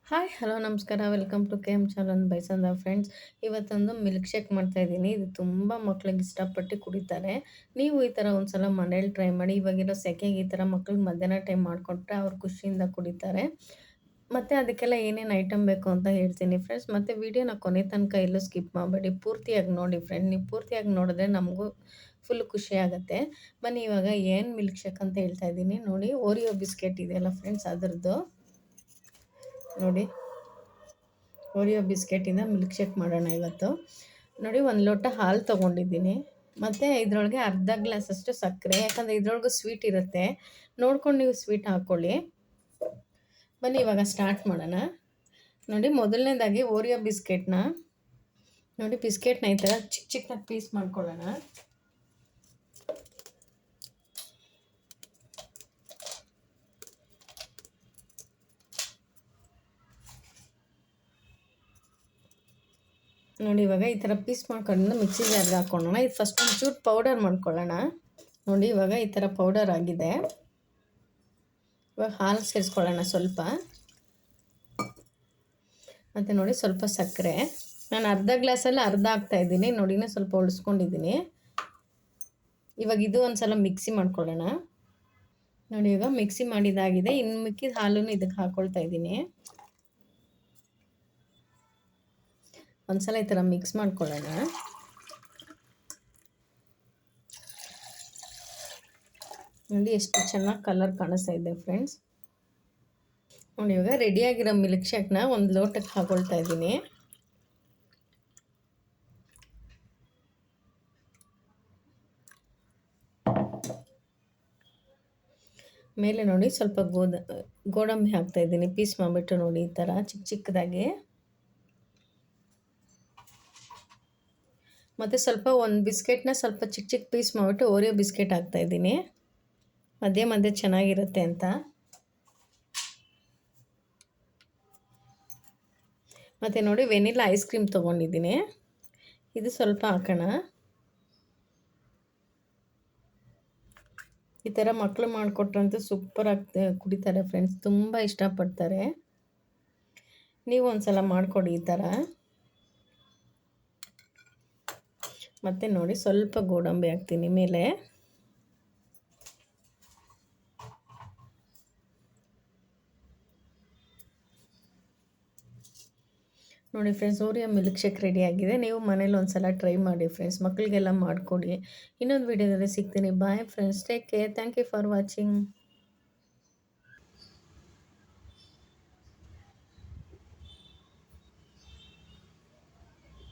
Hi hello ನಮಸ್ಕಾರ welcome to K M channel by ಸಂದ friends. ಇವತ್ತೊಂದು ಮಿಲ್ಕ್ ಶೇಕ್ ಮಾಡ್ತಾಯಿದ್ದೀನಿ. ಇದು ತುಂಬ ಮಕ್ಳಿಗೆ ಇಷ್ಟಪಟ್ಟು ಕುಡಿತಾರೆ. ನೀವು ಈ ಥರ ಒಂದು ಸಲ ಮನೇಲಿ ಟ್ರೈ ಮಾಡಿ. ಇವಾಗಿರೋ ಸೆಕೆಗೆ ಈ ಥರ ಮಕ್ಳಿಗೆ ಮಧ್ಯಾಹ್ನ ಟೈಮ್ ಮಾಡಿಕೊಟ್ರೆ ಅವ್ರು ಖುಷಿಯಿಂದ ಕುಡಿತಾರೆ. ಮತ್ತು ಅದಕ್ಕೆಲ್ಲ ಏನೇನು ಐಟಮ್ ಬೇಕು ಅಂತ ಹೇಳ್ತೀನಿ ಫ್ರೆಂಡ್ಸ್. ಮತ್ತು ವೀಡಿಯೋನ ಕೊನೆ ತನಕ ಎಲ್ಲೂ ಸ್ಕಿಪ್ ಮಾಡಬೇಡಿ, ಪೂರ್ತಿಯಾಗಿ ನೋಡಿ ಫ್ರೆಂಡ್. ನೀವು ಪೂರ್ತಿಯಾಗಿ ನೋಡಿದ್ರೆ ನಮಗೂ ಫುಲ್ ಖುಷಿ ಆಗುತ್ತೆ. ಬನ್ನಿ ಇವಾಗ ಏನು ಮಿಲ್ಕ್ ಶೇಕ್ ಅಂತ ಹೇಳ್ತಾ ಇದ್ದೀನಿ ನೋಡಿ. ಓರಿಯೋ ಬಿಸ್ಕೆಟ್ ಇದೆಯಲ್ಲ ಫ್ರೆಂಡ್ಸ್, ಅದರದ್ದು ನೋಡಿ. ಓರಿಯೋ ಬಿಸ್ಕೆಟಿಂದ ಮಿಲ್ಕ್ ಶೇಕ್ ಮಾಡೋಣ ಇವತ್ತು. ನೋಡಿ, ಒಂದು ಲೋಟ ಹಾಲು ತೊಗೊಂಡಿದ್ದೀನಿ. ಮತ್ತು ಇದರೊಳಗೆ ಅರ್ಧ ಗ್ಲಾಸಷ್ಟು ಸಕ್ಕರೆ, ಯಾಕಂದರೆ ಇದ್ರೊಳಗೂ ಸ್ವೀಟ್ ಇರುತ್ತೆ, ನೋಡ್ಕೊಂಡು ನೀವು ಸ್ವೀಟ್ ಹಾಕ್ಕೊಳ್ಳಿ. ಬನ್ನಿ ಇವಾಗ ಸ್ಟಾರ್ಟ್ ಮಾಡೋಣ. ನೋಡಿ, ಮೊದಲನೇದಾಗಿ ಓರಿಯೋ ಬಿಸ್ಕೆಟ್ನ ನೋಡಿ, ಬಿಸ್ಕೆಟ್ನ ಈ ಥರ ಚಿಕ್ಕ ಚಿಕ್ಕದಾಗಿ ಪೀಸ್ ಮಾಡ್ಕೊಳ್ಳೋಣ. ನೋಡಿ, ಇವಾಗ ಈ ಥರ ಪೀಸ್ ಮಾಡ್ಕೊಂಡು ಮಿಕ್ಸಿ ಜಾರ್ಗೆ ಹಾಕ್ಕೊಳ್ಳೋಣ. ಇದು ಫಸ್ಟ್ ಒಂಚೂರು ಪೌಡರ್ ಮಾಡ್ಕೊಳ್ಳೋಣ. ನೋಡಿ, ಇವಾಗ ಈ ಥರ ಪೌಡರ್ ಆಗಿದೆ. ಇವಾಗ ಹಾಲು ಸೇರಿಸ್ಕೊಳ್ಳೋಣ ಸ್ವಲ್ಪ. ಮತ್ತು ನೋಡಿ, ಸ್ವಲ್ಪ ಸಕ್ಕರೆ. ನಾನು ಅರ್ಧ ಗ್ಲಾಸಲ್ಲಿ ಅರ್ಧ ಹಾಕ್ತಾಯಿದ್ದೀನಿ ನೋಡಿ, ಇನ್ನೂ ಸ್ವಲ್ಪ ಉಳಿಸ್ಕೊಂಡಿದ್ದೀನಿ. ಇವಾಗ ಇದು ಒಂದು ಸಲ ಮಿಕ್ಸಿ ಮಾಡ್ಕೊಳ್ಳೋಣ. ನೋಡಿ, ಇವಾಗ ಮಿಕ್ಸಿ ಮಾಡಿದಾಗಿದೆ. ಇನ್ನು ಮಿಕ್ಕಿದ ಹಾಲನ್ನು ಇದಕ್ಕೆ ಹಾಕ್ಕೊಳ್ತಾ ಇದ್ದೀನಿ. ಒಂದು ಸಲ ಈ ಥರ ಮಿಕ್ಸ್ ಮಾಡ್ಕೊಳ್ಳೋಣ. ನೋಡಿ, ಎಷ್ಟು ಚೆನ್ನಾಗಿ ಕಲರ್ ಕಾಣಿಸ್ತಾ ಇದೆ ಫ್ರೆಂಡ್ಸ್. ನೋಡಿ, ಇವಾಗ ರೆಡಿಯಾಗಿರೋ ಮಿಲ್ಕ್ ಶೇಕ್ನ ಒಂದು ಲೋಟಕ್ಕೆ ಹಾಕ್ಕೊಳ್ತಾ ಇದ್ದೀನಿ. ಮೇಲೆ ನೋಡಿ ಸ್ವಲ್ಪ ಗೋಡಂಬಿ ಹಾಕ್ತಾಯಿದ್ದೀನಿ, ಪೀಸ್ ಮಾಡಿಬಿಟ್ಟು ನೋಡಿ, ಈ ಥರ ಚಿಕ್ಕ ಚಿಕ್ಕದಾಗಿ. ಮತ್ತು ಸ್ವಲ್ಪ ಒಂದು ಬಿಸ್ಕೆಟ್ನ ಸ್ವಲ್ಪ ಚಿಕ್ಕ ಚಿಕ್ಕ ಪೀಸ್ ಮಾಡಿಬಿಟ್ಟು ಓರಿಯೋ ಬಿಸ್ಕೆಟ್ ಹಾಕ್ತಾಯಿದ್ದೀನಿ, ಮಧ್ಯೆ ಮಧ್ಯೆ ಚೆನ್ನಾಗಿರುತ್ತೆ ಅಂತ. ಮತ್ತು ನೋಡಿ, ವೆನಿಲಾ ಐಸ್ ಕ್ರೀಮ್ ತೊಗೊಂಡಿದ್ದೀನಿ, ಇದು ಸ್ವಲ್ಪ ಹಾಕೋಣ. ಈ ಥರ ಮಕ್ಕಳು ಮಾಡಿಕೊಟ್ರಂತೂ ಸೂಪರಾಗಿ ಕುಡಿತಾರೆ ಫ್ರೆಂಡ್ಸ್, ತುಂಬ ಇಷ್ಟಪಡ್ತಾರೆ. ನೀವು ಒಂದು ಸಲ ಮಾಡಿಕೊಡಿ ಈ ಥರ. ಮತ್ತು ನೋಡಿ, ಸ್ವಲ್ಪ ಗೋಡಂಬಿ ಹಾಕ್ತೀನಿ ಮೇಲೆ. ನೋಡಿ ಫ್ರೆಂಡ್ಸ್, ಓರಿಯೋ ಮಿಲ್ಕ್ ಶೇಕ್ ರೆಡಿಯಾಗಿದೆ. ನೀವು ಮನೇಲಿ ಒಂದು ಸಲ ಟ್ರೈ ಮಾಡಿ ಫ್ರೆಂಡ್ಸ್, ಮಕ್ಕಳಿಗೆಲ್ಲ ಮಾಡಿಕೊಡಿ. ಇನ್ನೊಂದು ವೀಡಿಯೋದಲ್ಲಿ ಸಿಗ್ತೀನಿ. Bye friends, take care, thank you for watching.